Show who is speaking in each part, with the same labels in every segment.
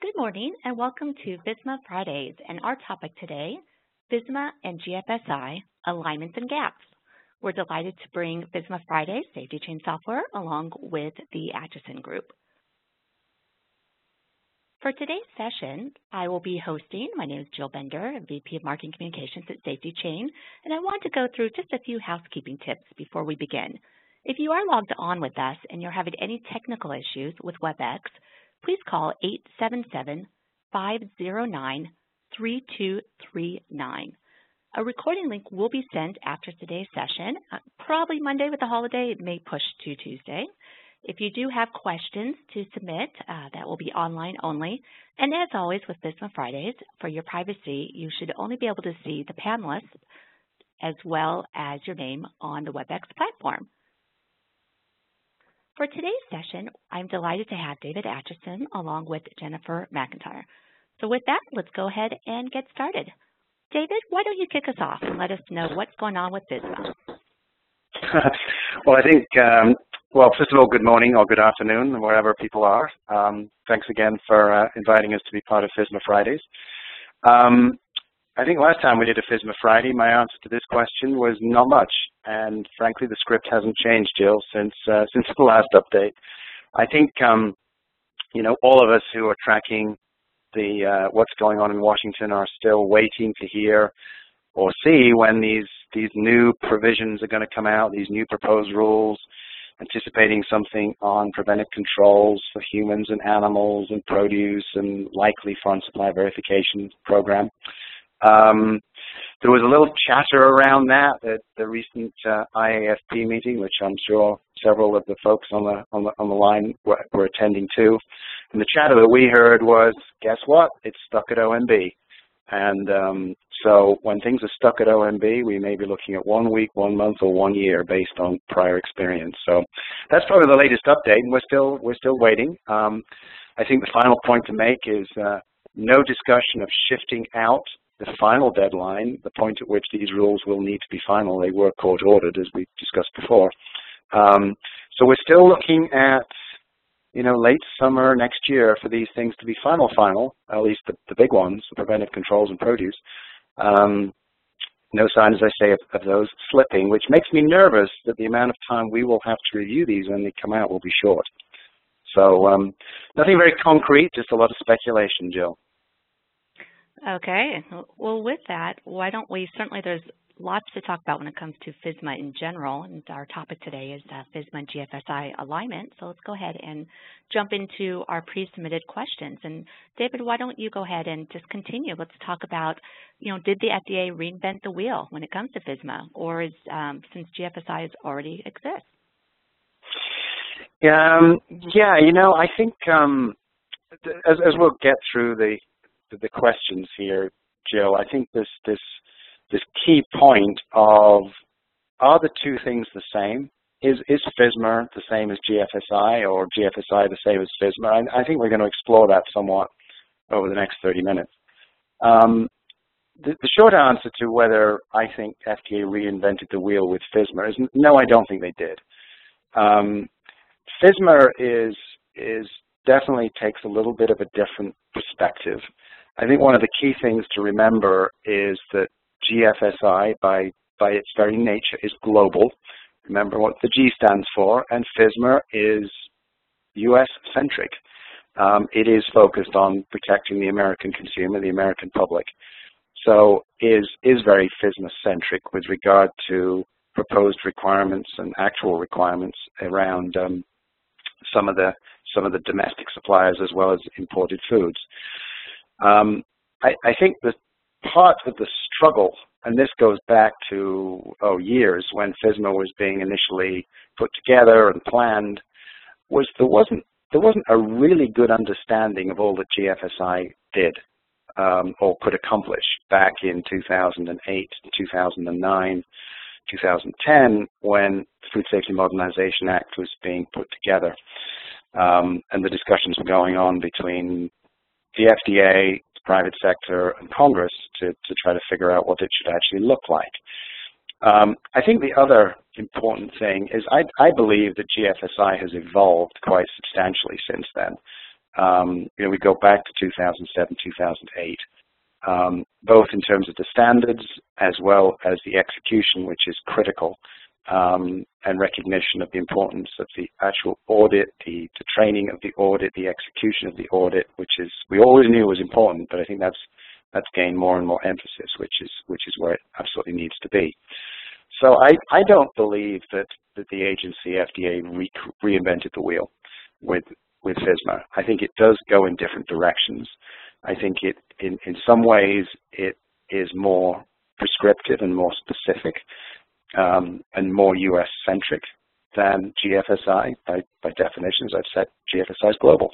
Speaker 1: Good morning and welcome to FSMA Fridays and our topic today, FSMA and GFSI Alignments and Gaps. We're delighted to bring FSMA Fridays SafetyChain software along with the Acheson Group. For today's session, I will be hosting. My name is Jill Bender, VP of Marketing Communications at SafetyChain, and I want to go through just a few housekeeping tips before we begin. If you are logged on with us and you're having any technical issues with WebEx, please call 877-509-3239. A recording link will be sent after today's session. Probably Monday with the holiday, it may push to Tuesday. If you do have questions to submit, that will be online only. And as always with FSMA Fridays, for your privacy, you should only be able to see the panelists as well as your name on the WebEx platform. For today's session, I'm delighted to have David Acheson along with Jennifer McEntire. So with that, let's go ahead and get started. David, why don't you kick us off and let us know what's going on with FSMA?
Speaker 2: Well, I think, first of all, good morning or good afternoon, wherever people are. Thanks again for inviting us to be part of FSMA Fridays. I think last time we did a FSMA Friday, my answer to this question was not much. And frankly, the script hasn't changed, Jill, since the last update. I think, all of us who are tracking the what's going on in Washington are still waiting to hear or see when these new provisions are going to come out, these new proposed rules, anticipating something on preventive controls for humans and animals and produce and likely foreign supply verification program. There was a little chatter around that at the recent IAFP meeting, which I'm sure several of the folks on the line were attending to. And the chatter that we heard was, guess what? It's stuck at OMB. And so when things are stuck at OMB, we may be looking at 1 week, 1 month, or 1 year based on prior experience. So that's probably the latest update, and we're still waiting. I think the final point to make is no discussion of shifting out the final deadline, the point at which these rules will need to be final. They were court-ordered, as we discussed before. So we're still looking at, late summer next year for these things to be final, at least the big ones, the preventive controls and produce. No sign, as I say, of those slipping, which makes me nervous that the amount of time we will have to review these when they come out will be short. So nothing very concrete, just a lot of speculation, Jill.
Speaker 1: Okay. Well, with that, why don't we, certainly there's lots to talk about when it comes to FSMA in general, and our topic today is FSMA and GFSI alignment. So let's go ahead and jump into our pre-submitted questions. And David, why don't you go ahead and just continue? Let's talk about, did the FDA reinvent the wheel when it comes to FSMA, or is since GFSI already exists? I think as we'll get through the questions here, Jill, I think this key point of, are the two things the same? Is FSMA the same as GFSI or GFSI the same as FSMA? I think we're going to explore that somewhat over the next 30 minutes. The short answer to whether I think FDA reinvented the wheel with FSMA is no, I don't think they did. FSMA is definitely takes a little bit of a different perspective. I think one of the key things to remember is that GFSI, by its very nature, is global. Remember what the G stands for, and FSMA is U.S.-centric. It is focused on protecting the American consumer, the American public. So is very FSMA-centric with regard to proposed requirements and actual requirements around some of the domestic suppliers as well as imported foods. I think the part of the struggle, and this goes back to years when FSMA was being initially put together and planned, was there wasn't a really good understanding of all that GFSI did or could accomplish back in 2008, 2009, 2010 when the Food Safety Modernization Act was being put together. And the discussions were going on between the FDA, the private sector, and Congress to try to figure out what it should actually look like. I think the other important thing is I believe that GFSI has evolved quite substantially since then. We go back to 2007, 2008, both in terms of the standards as well as the execution, which is critical, and recognition of the importance of the actual audit, the training of the audit, the execution of the audit, which is, we always knew was important, but I think that's gained more and more emphasis, which is where it absolutely needs to be. So I don't believe that the agency, FDA, reinvented the wheel with FSMA. I think it does go in different directions. I think it, in some ways, it is more prescriptive and more specific, and more US-centric than GFSI. By definition, as I've said, GFSI is global.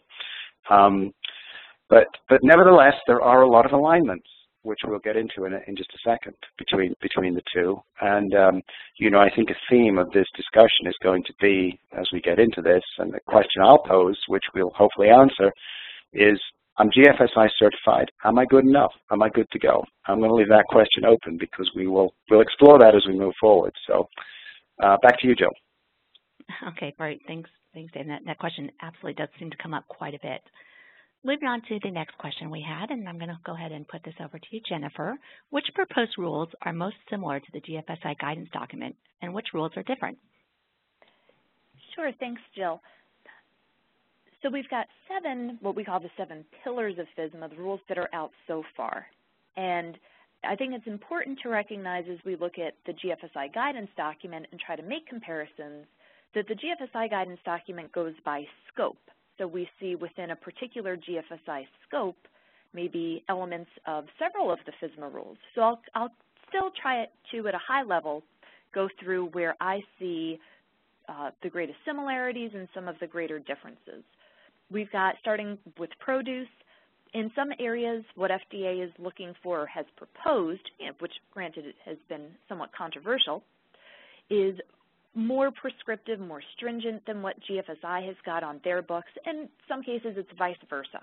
Speaker 1: But nevertheless, there are a lot of alignments, which we'll get into in just a second, between the two. And I think a theme of this discussion is going to be, as we get into this, and the question I'll pose, which we'll hopefully answer, is, I'm GFSI certified. Am I good enough? Am I good to go? I'm going to leave that question open because we'll explore that as we move forward. So back to you, Jill.
Speaker 3: Okay, great. Thanks, Dave. That question absolutely does seem to come up quite a bit. Moving on to the next question we had, and I'm going to go ahead and put this over to you, Jennifer. Which proposed rules are most similar to the GFSI guidance document, and which rules are different?
Speaker 4: Sure, thanks, Jill. So we've got what we call the 7 pillars of FSMA, the rules that are out so far. And I think it's important to recognize as we look at the GFSI guidance document and try to make comparisons that the GFSI guidance document goes by scope. So we see within a particular GFSI scope maybe elements of several of the FSMA rules. So I'll still try it to, at a high level, go through where I see the greatest similarities and some of the greater differences. We've got, starting with produce, in some areas what FDA is looking for or has proposed, which granted it has been somewhat controversial, is more prescriptive, more stringent than what GFSI has got on their books. In some cases it's vice versa.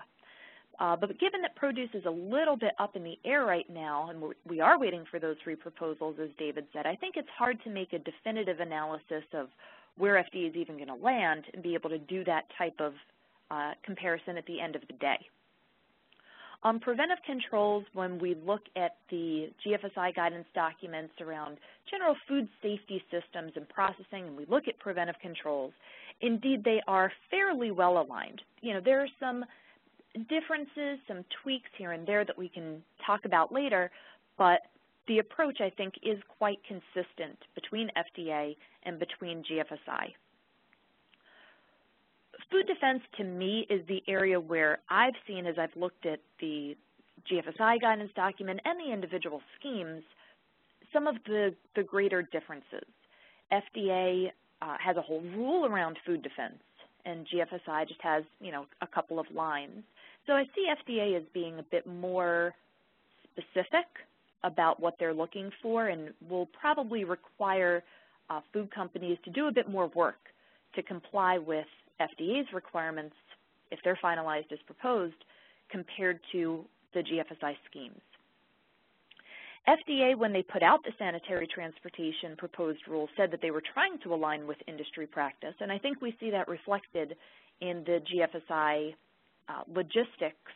Speaker 4: But given that produce is a little bit up in the air right now, and we are waiting for those 3 proposals, as David said, I think it's hard to make a definitive analysis of where FDA is even going to land and be able to do that type of comparison at the end of the day. On preventive controls, when we look at the GFSI guidance documents around general food safety systems and processing, and we look at preventive controls, indeed they are fairly well aligned. There are some differences, some tweaks here and there that we can talk about later, but the approach, I think, is quite consistent between FDA and between GFSI. Food defense, to me, is the area where I've seen, as I've looked at the GFSI guidance document and the individual schemes, some of the greater differences. FDA has a whole rule around food defense, and GFSI just has, a couple of lines. So I see FDA as being a bit more specific about what they're looking for, and will probably require food companies to do a bit more work to comply with FDA's requirements, if they're finalized as proposed, compared to the GFSI schemes. FDA, when they put out the sanitary transportation proposed rule, said that they were trying to align with industry practice, and I think we see that reflected in the GFSI logistics.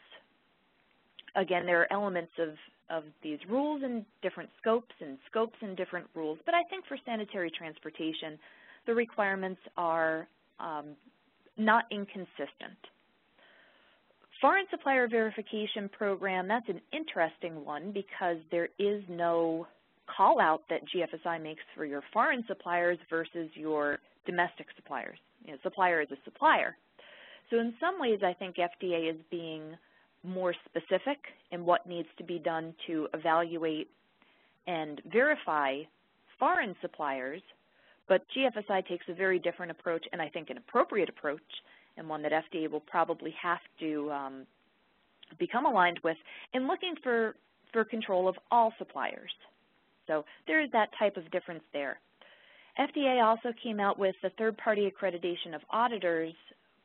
Speaker 4: Again, there are elements of these rules in different scopes and different rules, but I think for sanitary transportation, the requirements are not inconsistent. Foreign supplier verification program, that's an interesting one because there is no call out that GFSI makes for your foreign suppliers versus your domestic suppliers. Supplier is a supplier. So in some ways, I think FDA is being more specific in what needs to be done to evaluate and verify foreign suppliers, but GFSI takes a very different approach, and I think an appropriate approach, and one that FDA will probably have to become aligned with in looking for control of all suppliers. So there is that type of difference there. FDA also came out with the third-party accreditation of auditors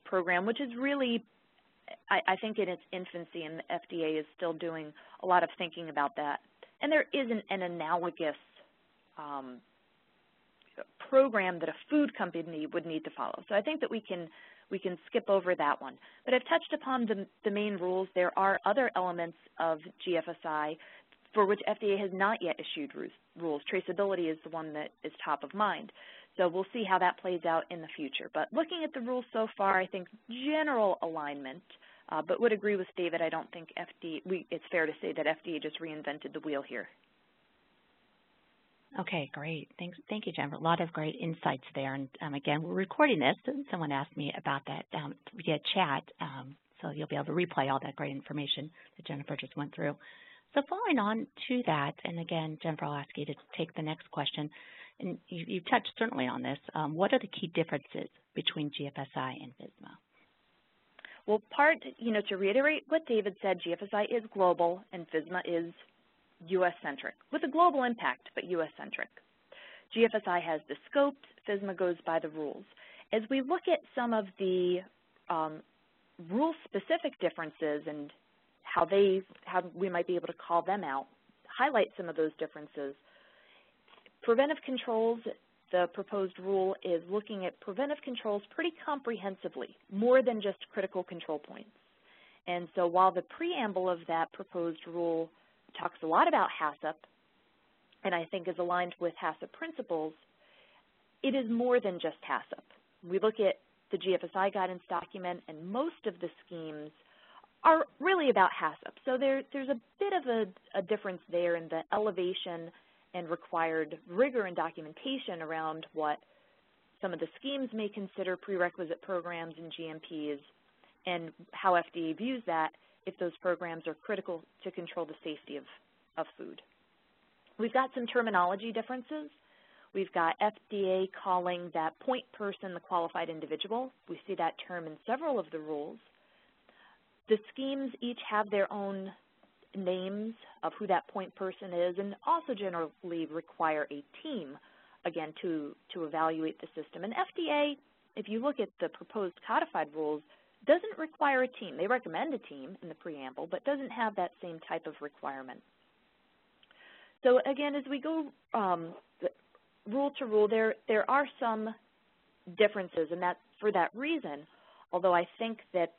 Speaker 4: program, which is really, I think, in its infancy, and the FDA is still doing a lot of thinking about that. And there isn't an analogous program that a food company would need to follow. So I think that we can we can skip over that one. But I've touched upon the main rules. There are other elements of GFSI for which FDA has not yet issued rules. Traceability is the one that is top of mind. So we'll see how that plays out in the future. But looking at the rules so far, I think general alignment, but would agree with David. I don't think it's fair to say that FDA just reinvented the wheel here.
Speaker 3: Okay, great. Thank you, Jennifer. A lot of great insights there. And again, we're recording this. And someone asked me about that via chat, so you'll be able to replay all that great information that Jennifer just went through. So following on to that, and again, Jennifer, I'll ask you to take the next question. And you touched certainly on this. What are the key differences between GFSI and FSMA?
Speaker 4: Well, to reiterate what David said, GFSI is global and FSMA is U.S.-centric, with a global impact, but U.S.-centric. GFSI has the scope, FSMA goes by the rules. As we look at some of the rule-specific differences and how we might be able to call them out, highlight some of those differences. Preventive controls, the proposed rule is looking at preventive controls pretty comprehensively, more than just critical control points. And so while the preamble of that proposed rule talks a lot about HACCP, and I think is aligned with HACCP principles, it is more than just HACCP. We look at the GFSI guidance document, and most of the schemes are really about HACCP. So there's a bit of a difference there in the elevation and required rigor and documentation around what some of the schemes may consider prerequisite programs and GMPs, and how FDA views that if those programs are critical to control the safety of food. We've got some terminology differences. We've got FDA calling that point person the qualified individual. We see that term in several of the rules. The schemes each have their own names of who that point person is, and also generally require a team, again, to evaluate the system. And FDA, if you look at the proposed codified rules, doesn't require a team. They recommend a team in the preamble, but doesn't have that same type of requirement. So again, as we go rule to rule, there are some differences, and for that reason, although I think that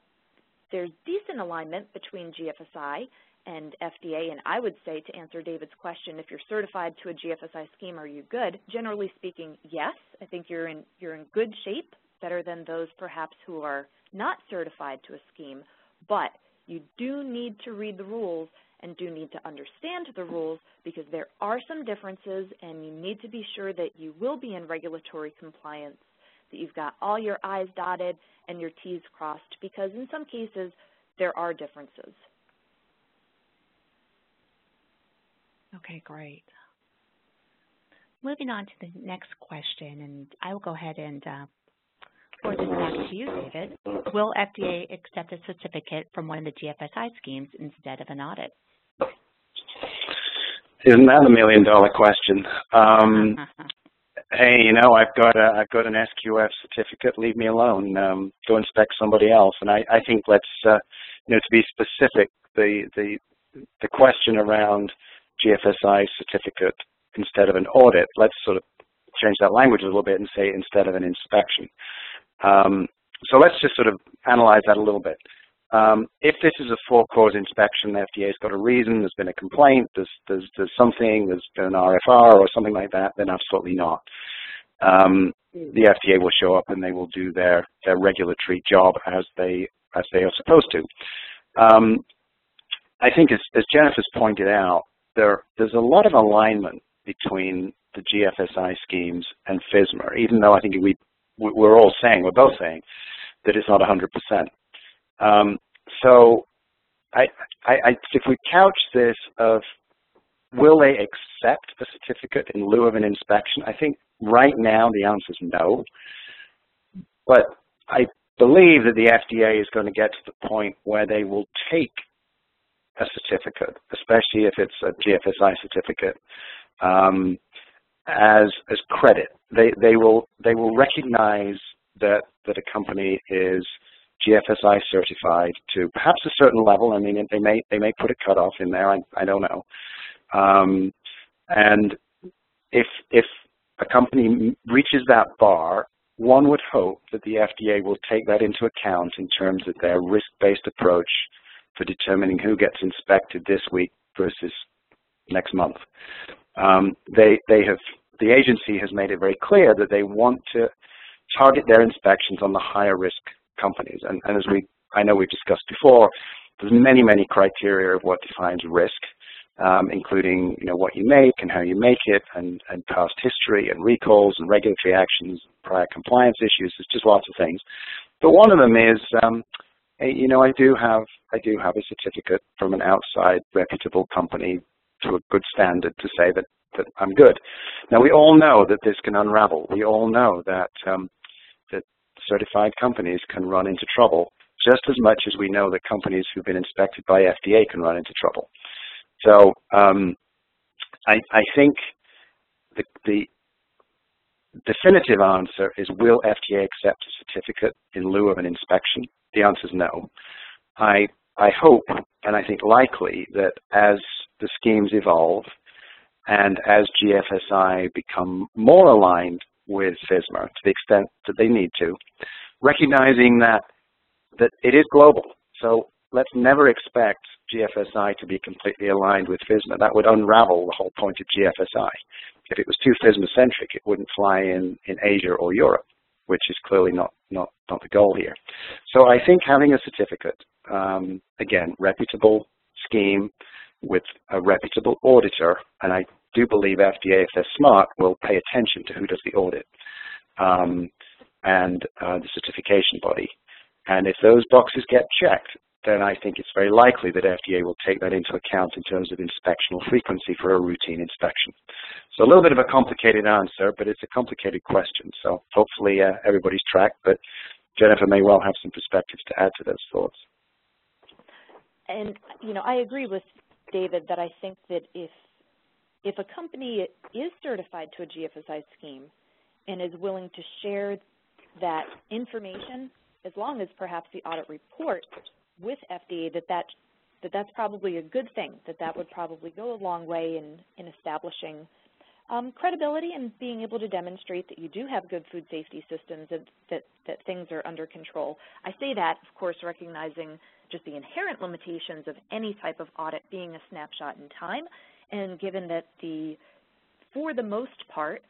Speaker 4: there's decent alignment between GFSI and FDA, and I would say, to answer David's question, if you're certified to a GFSI scheme, are you good? Generally speaking, yes. I think you're in good shape, better than those perhaps who are not certified to a scheme, but you do need to read the rules and do need to understand the rules, because there are some differences, and you need to be sure that you will be in regulatory compliance, that you've got all your I's dotted and your T's crossed, because in some cases there are differences.
Speaker 3: Okay, great. Moving on to the next question, and I will go ahead and forward this back to you, David. Will FDA accept a certificate from one of the GFSI schemes instead of an audit?
Speaker 2: Isn't that $1 million question? Hey, I've got an SQF certificate. Leave me alone. Go inspect somebody else. And I think let's, to be specific, the question around GFSI certificate instead of an audit, let's sort of change that language a little bit and say instead of an inspection. So let's just sort of analyze that a little bit. If this is a four-cause inspection, the FDA's got a reason, there's been a complaint, there's something, there's been an RFR or something like that, then absolutely not. The FDA will show up and they will do their regulatory job as they are supposed to. I think as Jennifer's pointed out, there's a lot of alignment between the GFSI schemes and FSMA, even though I think we're both saying that it's not 100%. So if we couch this of will they accept a certificate in lieu of an inspection, I think right now the answer is no. But I believe that the FDA is going to get to the point where they will take a certificate, especially if it's a GFSI certificate, as credit. They will recognize that a company is GFSI certified to perhaps a certain level. I mean, they may put a cutoff in there. I don't know. And if a company reaches that bar,
Speaker 1: one would hope that the FDA will take that into account in terms of their risk-based approach for determining who gets inspected this week versus next month. The agency has made it very clear that they want to target their inspections on the higher risk companies. And as I know we've discussed before, there's many, many criteria of what defines risk, including what you make and how you make it, and past history and recalls and regulatory actions, prior compliance issues. There's just lots of things. But one of them is, I do have a certificate from an outside reputable company to a good standard to say that I'm good. Now, we all know that this can unravel. We all know that that certified companies can run into trouble just as much as we know that companies who've been inspected by FDA can run into trouble. So I think the definitive answer is, will FDA accept a certificate in lieu of an inspection? The answer is no. I hope, and I think likely, that as the schemes evolve and as GFSI become more aligned with FSMA to the extent that they need to, recognizing that it is global. So let's never expect GFSI to be completely aligned with FSMA. That would unravel the whole point of GFSI. If it was too FSMA-centric, it wouldn't fly in Asia or Europe, which is clearly not the goal here. So I think having a certificate, again, reputable scheme with a reputable auditor, and I do believe FDA, if they're smart, will pay attention to who does the audit and the certification body. And if those boxes get checked, then I think it's very likely that FDA will take that into account in terms of inspectional frequency for a routine inspection. So a little bit of a complicated answer, but it's a complicated question. So hopefully everybody's tracked, but Jennifer may well have some perspectives to add to those thoughts.
Speaker 4: And, I agree with David that I think that if a company is certified to a GFSI scheme and is willing to share that information, as long as perhaps the audit report with FDA, that's probably a good thing, that would probably go a long way in establishing credibility and being able to demonstrate that you do have good food safety systems and that things are under control. I say that, of course, recognizing just the inherent limitations of any type of audit being a snapshot in time, and given that for the most part,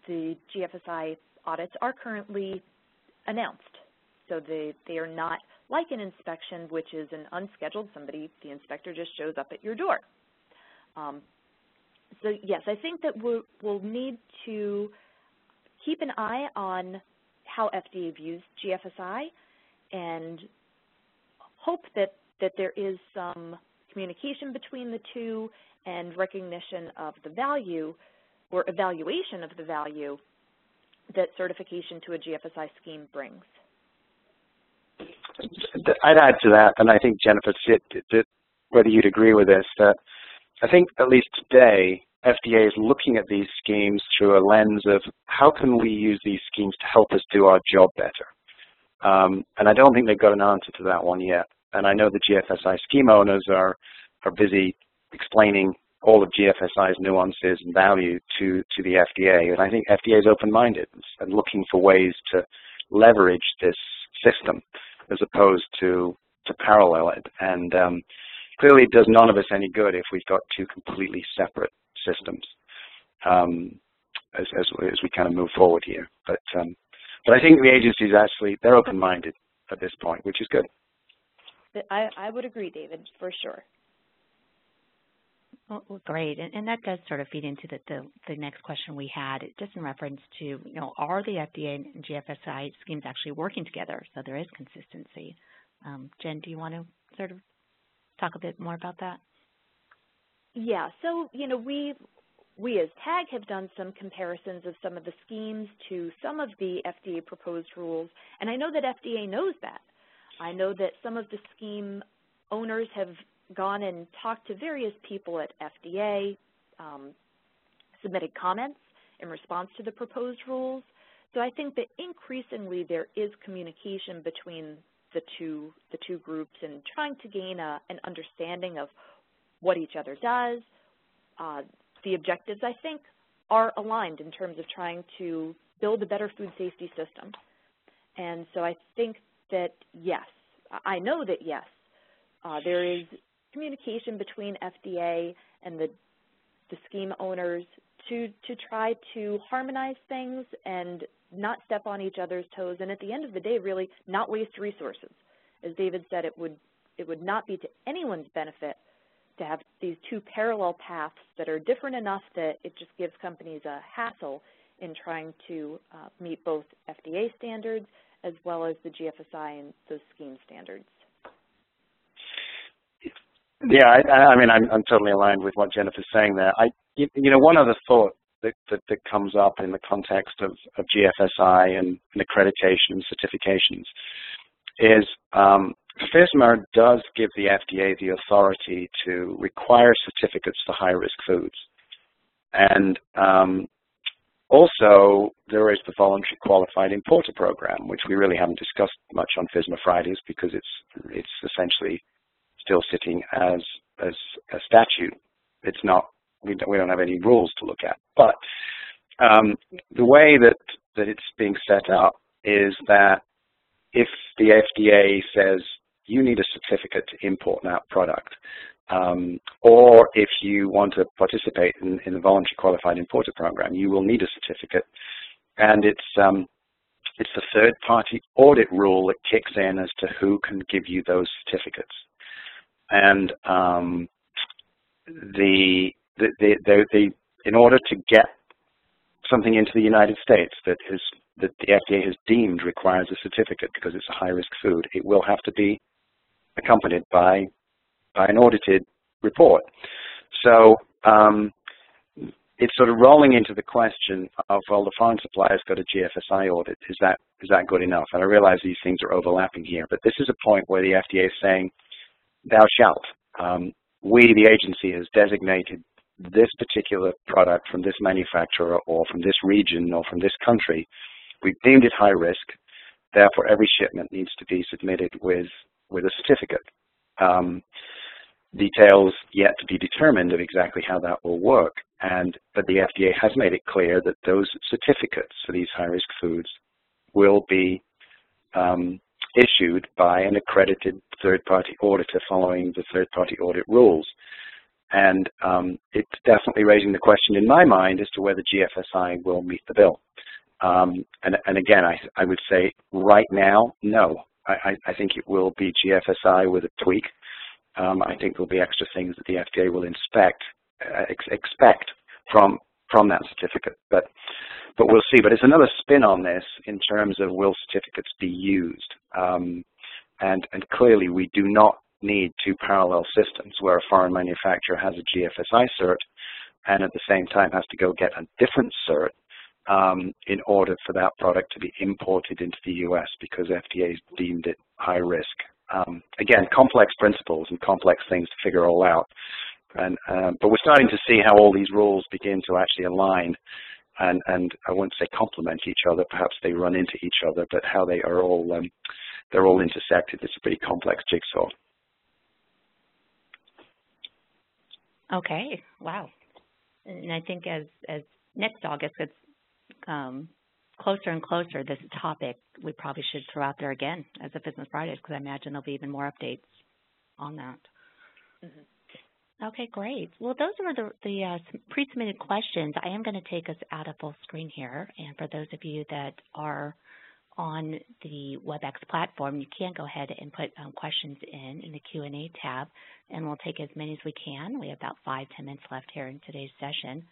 Speaker 4: the GFSI audits are currently announced. So they are not like an inspection, which is an unscheduled, the inspector just shows up at your door. So yes, I think that we'll need to keep an eye on how FDA views GFSI and hope that there is some communication between the two and recognition of the value or evaluation of the value that certification to a GFSI scheme brings.
Speaker 1: I'd add to that, and I think Jennifer, whether you'd agree with this, that I think at least today FDA is looking at these schemes through a lens of how can we use these schemes to help us do our job better. And I don't think they've got an answer to that one yet. And I know the GFSI scheme owners are busy explaining all of GFSI's nuances and value to the FDA. And I think FDA is open-minded and looking for ways to leverage this system as opposed to parallel it. And clearly it does none of us any good if we've got two completely separate systems as we kind of move forward here. But I think the agencies actually, they're open-minded at this point, which is good.
Speaker 4: I would agree, David, for sure.
Speaker 3: Well, great, and that does sort of feed into the next question we had, just in reference to, are the FDA and GFSI schemes actually working together so there is consistency? Jen, do you want to sort of talk a bit more about that?
Speaker 4: Yeah, so, we as TAG have done some comparisons of some of the schemes to some of the FDA proposed rules, and I know that FDA knows that. I know that some of the scheme owners have gone and talked to various people at FDA, submitted comments in response to the proposed rules. So I think that increasingly there is communication between the two groups and trying to gain an understanding of what each other does. The objectives, I think, are aligned in terms of trying to build a better food safety system. And so I think that yes, I know that yes, there is communication between FDA and the scheme owners to try to harmonize things and not step on each other's toes, and at the end of the day, really not waste resources. As David said, it would not be to anyone's benefit to have these two parallel paths that are different enough that it just gives companies a hassle in trying to meet both FDA standards as well as the GFSI and those scheme standards.
Speaker 2: Yeah, I mean, I'm totally aligned with what Jennifer's saying there. One other thought that comes up in the context of GFSI and accreditation and certifications is FSMA does give the FDA the authority to require certificates for high-risk foods. And also, there is the Voluntary Qualified Importer Program, which we really haven't discussed much on FSMA Fridays because it's essentially still sitting as a statute. It's not, we don't have any rules to look at. But the way that it's being set up is that if the FDA says you need a certificate to import that product, or if you want to participate in the Voluntary Qualified Importer Program, you will need a certificate. And it's the third-party audit rule that kicks in as to who can give you those certificates. And in order to get something into the United States that the FDA has deemed requires a certificate because it's a high-risk food, it will have to be accompanied by an audited report. So it's sort of rolling into the question of, well, the foreign suppliers got a GFSI audit. Is that good enough? And I realize these things are overlapping here, but this is a point where the FDA is saying, thou shalt. We, the agency, has designated this particular product from this manufacturer or from this region or from this country. We've deemed it high risk. Therefore, every shipment needs to be submitted with a certificate. Details yet to be determined of exactly how that will work. But the FDA has made it clear that those certificates for these high-risk foods will be issued by an accredited third-party auditor following the third-party audit rules. And it's definitely raising the question in my mind as to whether GFSI will meet the bill. And again, I would say right now, no. I think it will be GFSI with a tweak. I think there'll be extra things that the FDA will expect from that certificate. But we'll see. But it's another spin on this in terms of will certificates be used. And clearly we do not need two parallel systems where a foreign manufacturer has a GFSI cert and at the same time has to go get a different cert in order for that product to be imported into the U.S. because FDA has deemed it high risk. Again, complex principles and complex things to figure all out. But we're starting to see how all these rules begin to actually align and I wouldn't say complement each other, perhaps they run into each other, but how they are all, they're all intersected. It's a pretty complex jigsaw.
Speaker 3: Okay, wow. And I think as next August gets closer and closer, this topic we probably should throw out there again as a FSMA Fridays because I imagine there'll be even more updates on that. Mm-hmm. Okay, great. Well, those are the pre-submitted questions. I am going to take us out of full screen here, and for those of you that are on the WebEx platform, you can go ahead and put questions in the Q&A tab, and we'll take as many as we can. We have about 5-10 minutes left here in today's session.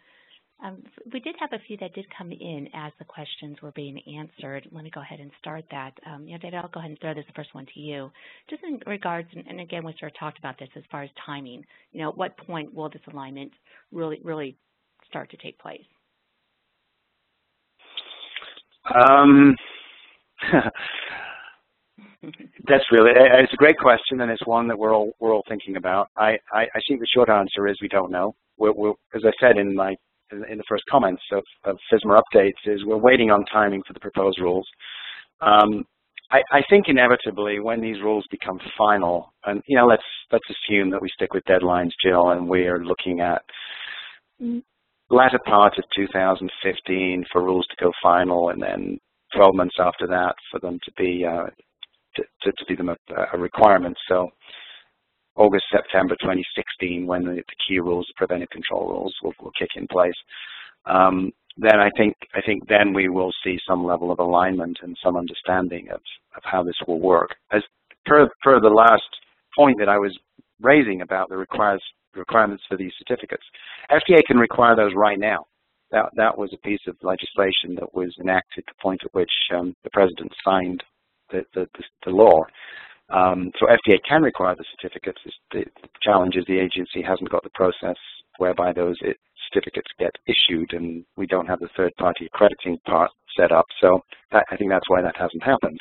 Speaker 3: We did have a few that did come in as the questions were being answered. Let me go ahead and start that. David, I'll go ahead and throw this first one to you. Just in regards, and again, we sort of talked about this as far as timing. At what point will this alignment really start to take place?
Speaker 2: It's a great question, and it's one that we're all thinking about. I think the short answer is we don't know. As I said in the first comments of FSMA updates, is we're waiting on timing for the proposed rules. I think inevitably when these rules become final, and let's assume that we stick with deadlines, Jill, and we are looking at
Speaker 1: latter part of 2015 for rules to go final, and then 12 months after that for them to be a requirement. So August, September 2016, when the key rules, the preventive control rules, will kick in place. Then I think then we will see some level of alignment and some understanding of how this will work. As per the last point that I was raising about the requirements for these certificates, FDA can require those right now. That was a piece of legislation that was enacted at the point at which the President signed the law. So FDA can require the certificates. The challenge is the agency hasn't got the process whereby those certificates get issued, and we don't have the third-party accrediting part set up. So I think that's why that hasn't happened.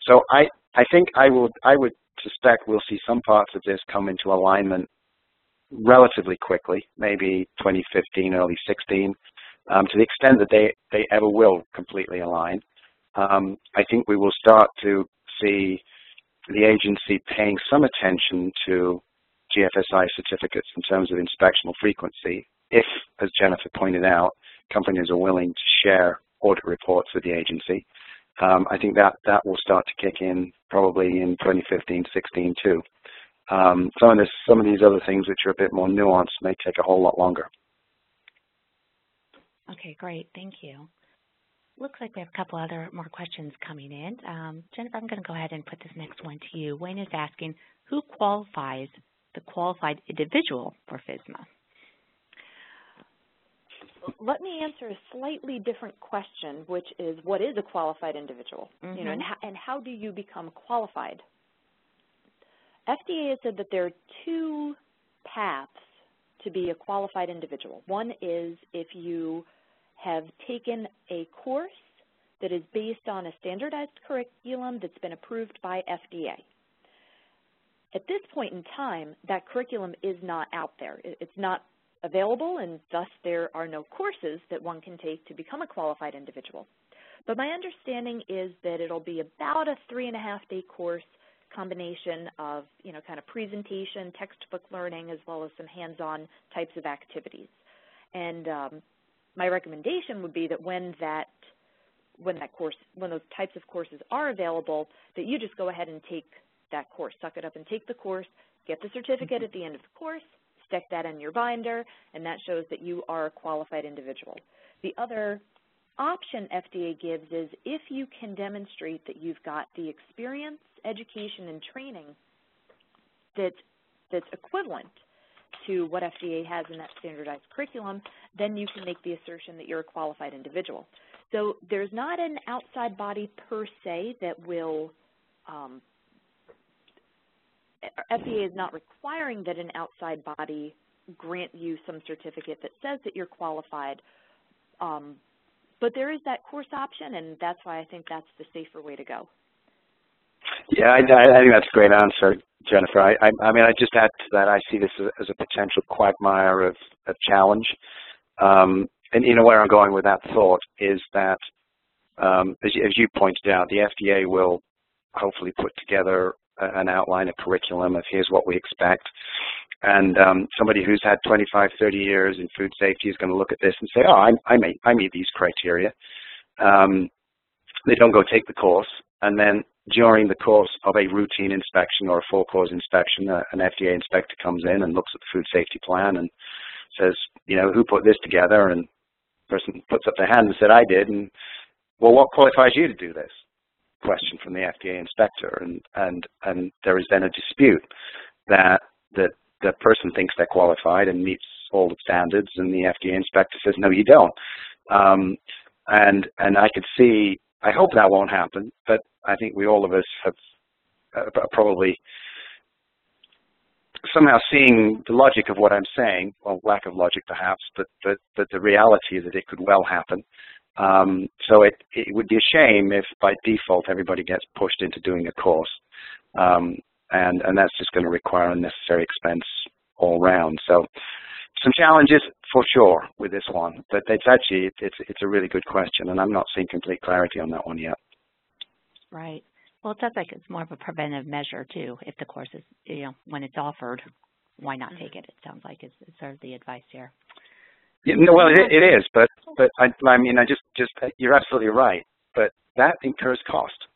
Speaker 1: So I think I would suspect we'll see some parts of this come into alignment relatively quickly, maybe 2015, early 16, to the extent that they ever will completely align. I think we will start to see the agency paying some attention to GFSI certificates in terms of inspectional frequency if, as Jennifer pointed out, companies are willing to share audit reports with the agency. I think that will start to kick in probably in 2015, 16 too. Some of these other things which are a bit more nuanced may take a whole lot longer.
Speaker 3: Okay, great. Thank you. Looks like we have a couple other more questions coming in. Jennifer, I'm going to go ahead and put this next one to you. Wayne is asking, who qualifies the qualified individual for FSMA?
Speaker 4: Let me answer a slightly different question, which is, what is a qualified individual?
Speaker 3: Mm-hmm.
Speaker 4: You know, and how do you become qualified? FDA has said that there are two paths to be a qualified individual. One is if you have taken a course that is based on a standardized curriculum that's been approved by FDA. At this point in time, that curriculum is not out there. It's not available, and thus there are no courses that one can take to become a qualified individual. But my understanding is that it'll be about a 3.5-day course, combination of, you know, kind of presentation, textbook learning, as well as some hands-on types of activities. And my recommendation would be that when those types of courses are available, that you just go ahead and take that course, suck it up and take the course, get the certificate at the end of the course, stick that in your binder, and that shows that you are a qualified individual. The other option FDA gives is if you can demonstrate that you've got the experience, education, and training that's equivalent to what FDA has in that standardized curriculum, then you can make the assertion that you're a qualified individual. So there's not an outside body per se that will, FDA is not requiring that an outside body grant you some certificate that says that you're qualified, but there is that course option, and that's why I think that's the safer way to go.
Speaker 1: Yeah, I think that's a great answer, Jennifer. I mean, I just add to that, I see this as a potential quagmire of challenge. And you know where I'm going with that thought is that, as you pointed out, the FDA will hopefully put together an outline, a curriculum of here's what we expect. And somebody who's had 25, 30 years in food safety is going to look at this and say, oh, I meet these criteria. They don't go take the course. And then during the course of a routine inspection or a full course inspection, an FDA inspector comes in and looks at the food safety plan and says, you know, who put this together? And the person puts up their hand and said, I did. And, well, what qualifies you to do this? Question from the FDA inspector. And there is then a dispute that the person thinks they're qualified and meets all the standards, and the FDA inspector says, no, you don't. And I could see, I hope that won't happen, but I think all of us have probably somehow seeing the logic of what I'm saying, well, lack of logic perhaps, but the reality is that it could well happen. So it would be a shame if by default everybody gets pushed into doing a course, and that's just going to require unnecessary expense all round. So some challenges for sure with this one, but it's a really good question, and I'm not seeing complete clarity on that one yet.
Speaker 3: Right. Well, it sounds like it's more of a preventive measure too. If the course is, you know, when it's offered, why not take it? It sounds like it's sort of the advice here.
Speaker 2: Yeah, no, well, it is, but I mean, you're absolutely right. But that incurs cost,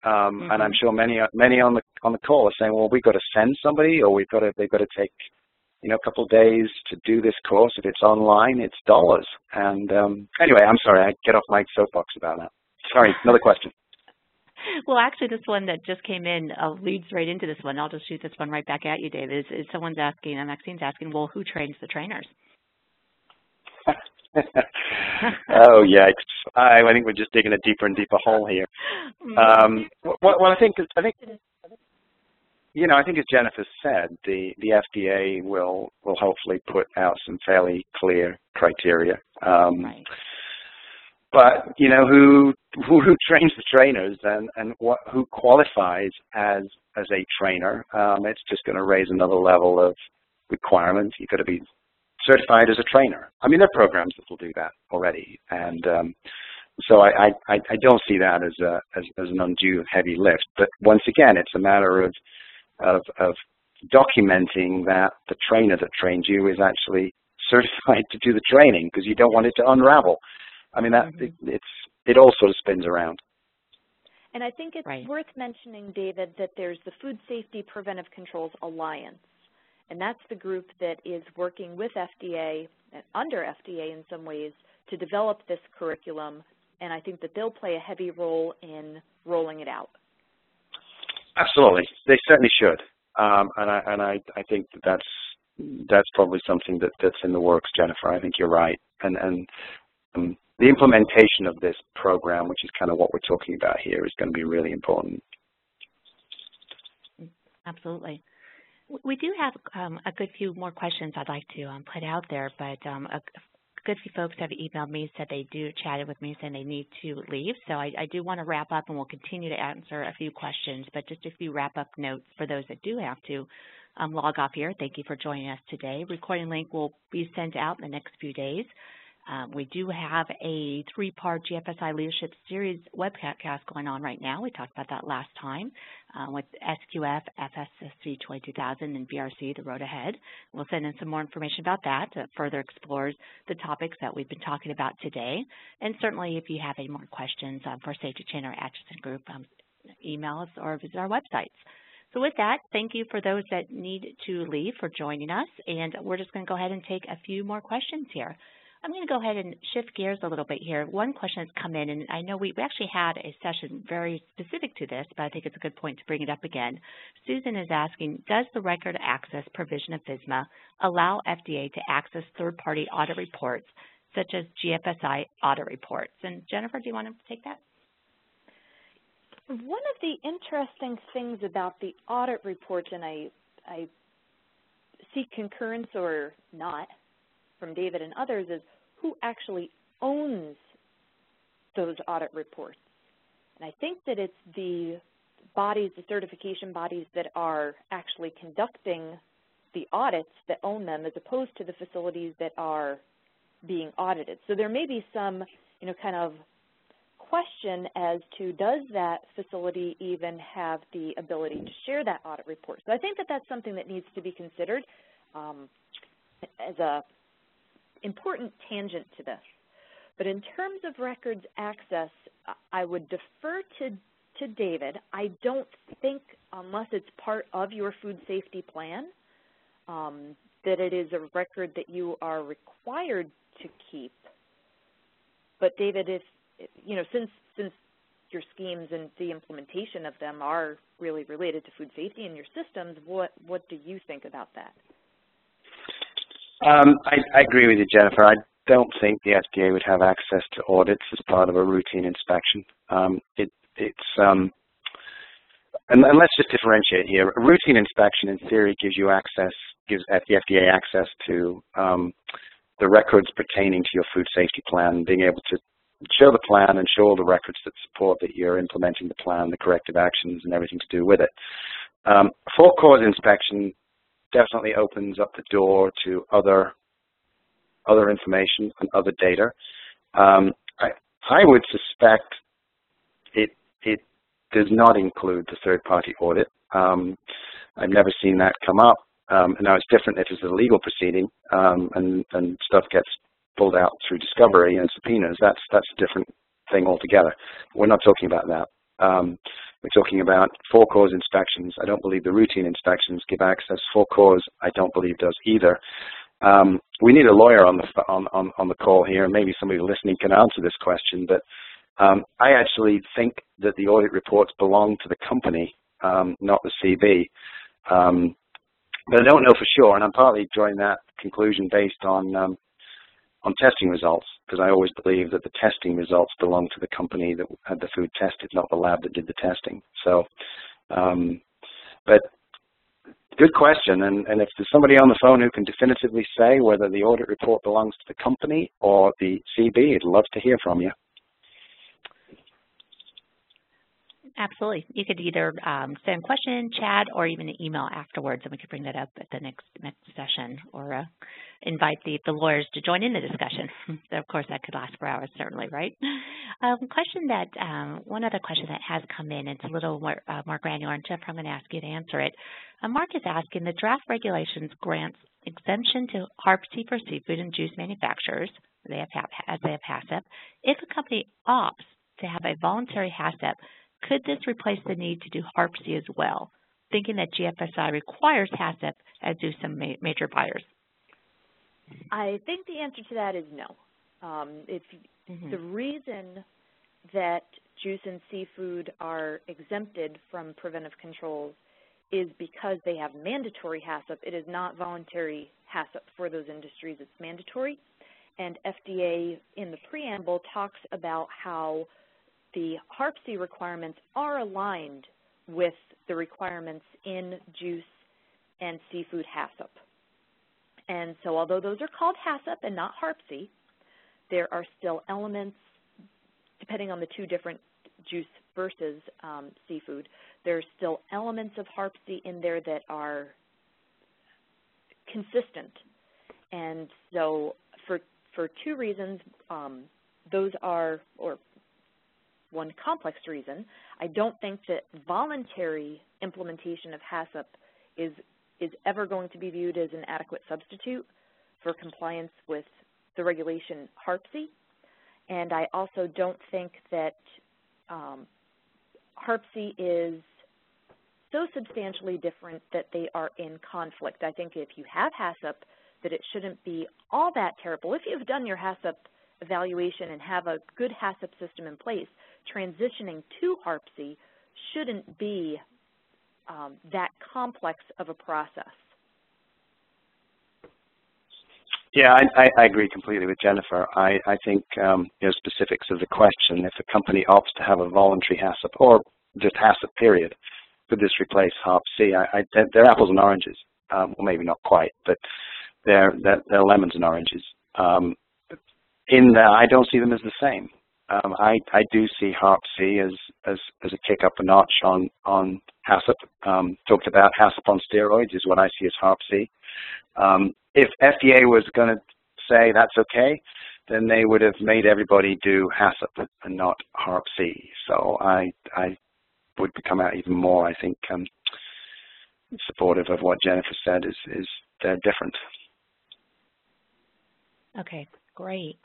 Speaker 2: and I'm sure many on the call are saying, well, we've got to send somebody, or they've got to take a couple of days to do this course. If it's online, it's dollars. And anyway, I'm sorry, I get off my soapbox about that. Sorry, another question.
Speaker 3: Well, actually, this one that just came in leads right into this one. I'll just shoot this one right back at you, David. Is someone's asking, and Maxine's asking, well, who trains the trainers?
Speaker 2: Oh, yikes. I think we're just digging a deeper and deeper hole here. Well, I think, as Jennifer said, the FDA will hopefully put out some fairly clear criteria.
Speaker 3: Right.
Speaker 2: But who trains the trainers and who qualifies as a trainer? It's just going to raise another level of requirements. You've got to be certified as a trainer. I mean, there are programs that will do that already, and so I don't see that as an undue heavy lift. But once again, it's a matter of documenting that the trainer that trained you is actually certified to do the training, because you don't want it to unravel. I mean, it all sort of spins around.
Speaker 4: And I think it's worth mentioning, David, that there's the Food Safety Preventive Controls Alliance, and that's the group that is working with FDA, under FDA in some ways, to develop this curriculum, and I think that they'll play a heavy role in rolling it out.
Speaker 2: Absolutely. They certainly should. And I think that's probably something that's in the works, Jennifer. I think you're right. And the implementation of this program, which is kind of what we're talking about here, is going to be really important.
Speaker 3: Absolutely. We do have a good few more questions I'd like to put out there, but a good few folks have emailed me, said they chatted with me, saying they need to leave. So I do want to wrap up, and we'll continue to answer a few questions, but just a few wrap-up notes for those that do have to log off here. Thank you for joining us today. Recording link will be sent out in the next few days. We do have a 3-part GFSI Leadership Series webcast going on right now. We talked about that last time with SQF, FSSC 22000, and BRC, The Road Ahead. We'll send in some more information about that that further explores the topics that we've been talking about today. And certainly if you have any more questions for SafetyChain or Acheson Group, email us or visit our websites. So with that, thank you for those that need to leave for joining us. And we're just going to go ahead and take a few more questions here. I'm going to go ahead and shift gears a little bit here. One question has come in, and I know we actually had a session very specific to this, but I think it's a good point to bring it up again. Susan is asking, does the record access provision of FSMA allow FDA to access third-party audit reports, such as GFSI audit reports? And Jennifer, do you want to take that?
Speaker 4: One of the interesting things about the audit reports, and I seek concurrence or not from David and others, is who actually owns those audit reports. And I think that it's the bodies, the certification bodies that are actually conducting the audits that own them, as opposed to the facilities that are being audited. So there may be some, kind of question as to, does that facility even have the ability to share that audit report? So I think that that's something that needs to be considered as a important tangent to this. But in terms of records access, I would defer to David. I don't think, unless it's part of your food safety plan, that it is a record that you are required to keep. But David, if since your schemes and the implementation of them are really related to food safety in your systems, what do you think about that?
Speaker 2: I agree with you, Jennifer. I don't think the FDA would have access to audits as part of a routine inspection. And let's just differentiate here. A routine inspection, in theory, gives the FDA access to the records pertaining to your food safety plan, being able to show the plan and show all the records that support that you're implementing the plan, the corrective actions, and everything to do with it. For-cause inspection definitely opens up the door to other information and other data. I would suspect it does not include the third-party audit. I've never seen that come up. Now it's different if it's a legal proceeding and stuff gets
Speaker 1: pulled out through discovery and subpoenas, that's a different thing altogether. We're not talking about that. We're talking about for-cause inspections. I don't believe the routine inspections give access. For-cause, I don't believe does either. We need a lawyer on the call here, and maybe somebody listening can answer this question, but I actually think that the audit reports belong to the company, not the CB. But I don't know for sure, and I'm partly drawing that conclusion based on testing results, because I always believe that the testing results belong to the company that had the food tested, not the lab that did the testing. So, but good question, and if there's somebody on the phone who can definitively say whether the audit report belongs to the company or the CB, I'd love to hear from you.
Speaker 3: Absolutely. You could either send a question, chat, or even an email afterwards, and we could bring that up at the next session, or invite the lawyers to join in the discussion. So of course, that could last for hours, certainly, right? One other question that has come in, it's a little more granular, and Jennifer, I'm going to ask you to answer it. Mark is asking, the draft regulations grants exemption to HARP-C for seafood and juice manufacturers, as they have HACCP. If a company opts to have a voluntary HACCP, could this replace the need to do HARP-C as well, thinking that GFSI requires HACCP, as do some major buyers?
Speaker 4: I think the answer to that is no. The reason that juice and seafood are exempted from preventive controls is because they have mandatory HACCP. It is not voluntary HACCP for those industries. It's mandatory. And FDA in the preamble talks about how the HARP-C requirements are aligned with the requirements in juice and seafood HACCP. And so although those are called HACCP and not HARP-C, there are still elements, depending on the two different juice versus seafood, there's still elements of HARP-C in there that are consistent. And so for two reasons, those are, or one complex reason, I don't think that voluntary implementation of HACCP is ever going to be viewed as an adequate substitute for compliance with the regulation HARP-C. And I also don't think that HARP-C is so substantially different that they are in conflict. I think if you have HACCP, that it shouldn't be all that terrible. If you've done your HACCP evaluation and have a good HACCP system in place, transitioning to HARP-C shouldn't be that complex of a process.
Speaker 1: Yeah, I agree completely with Jennifer. I think specifics of the question, if a company opts to have a voluntary HACCP or just HACCP period, could this replace HARP-C? They're apples and oranges. Well, maybe not quite, but they're lemons and oranges. In that, I don't see them as the same. I do see HARP-C as a kick up a notch on HACCP. Talked about HACCP on steroids is what I see as HARP-C. If FDA was going to say that's okay, then they would have made everybody do HACCP and not HARP-C. So I would come out even more, I think, supportive of what Jennifer said is they're different.
Speaker 3: Okay, great.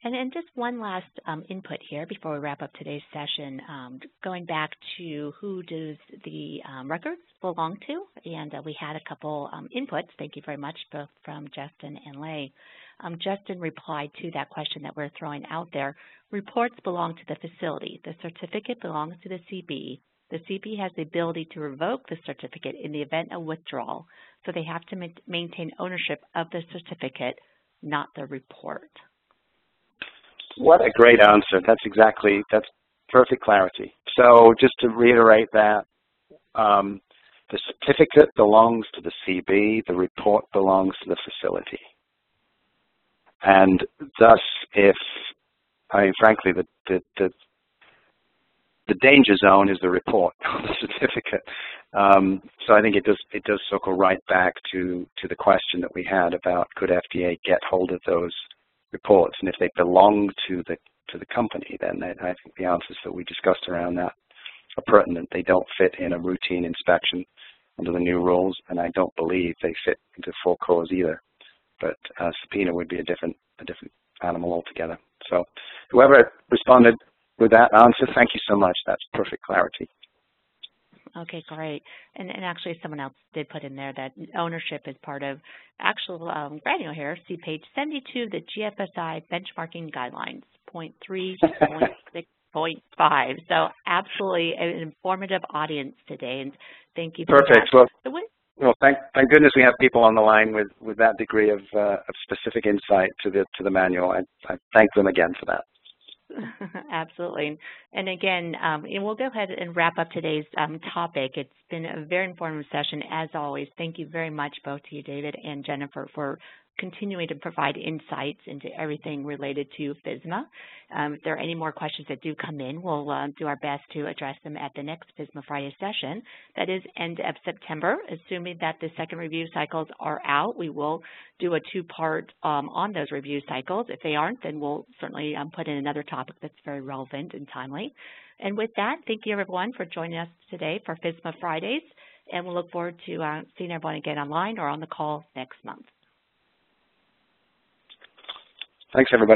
Speaker 3: And just one last input here before we wrap up today's session, going back to who does the records belong to, and we had a couple inputs, thank you very much, both from Justin and Leigh. Justin replied to that question that we're throwing out there. Reports belong to the facility. The certificate belongs to the CB. The CB has the ability to revoke the certificate in the event of withdrawal, so they have to maintain ownership of the certificate, not the report.
Speaker 1: What a great answer. That's perfect clarity. So just to reiterate that, the certificate belongs to the CB, the report belongs to the facility. And thus, frankly, the danger zone is the report, the certificate. So I think it does circle right back to the question that we had about could FDA get hold of those reports, and if they belong to the company, then I think the answers that we discussed around that are pertinent. They don't fit in a routine inspection under the new rules, and I don't believe they fit into full cause either. But subpoena would be a different animal altogether. So whoever responded with that answer, thank you so much. That's perfect clarity.
Speaker 3: Okay, great. And actually someone else did put in there that ownership is part of actual granule here. See page 72 of the GFSI benchmarking guidelines, point 3, point 6, point 5. So absolutely an informative audience today, and thank you for
Speaker 1: perfect.
Speaker 3: that.
Speaker 1: Well, thank goodness we have people on the line with that degree of specific insight to the manual. I thank them again for that.
Speaker 3: Absolutely. And again, and we'll go ahead and wrap up today's topic. It's been a very informative session, as always. Thank you very much, both to you, David and Jennifer, for continuing to provide insights into everything related to FSMA. If there are any more questions that do come in, we'll do our best to address them at the next FSMA Friday session. That is end of September. Assuming that the second review cycles are out, we will do a two-part on those review cycles. If they aren't, then we'll certainly put in another topic that's very relevant and timely. And with that, thank you, everyone, for joining us today for FSMA Fridays, and we'll look forward to seeing everyone again online or on the call next month.
Speaker 1: Thanks, everybody.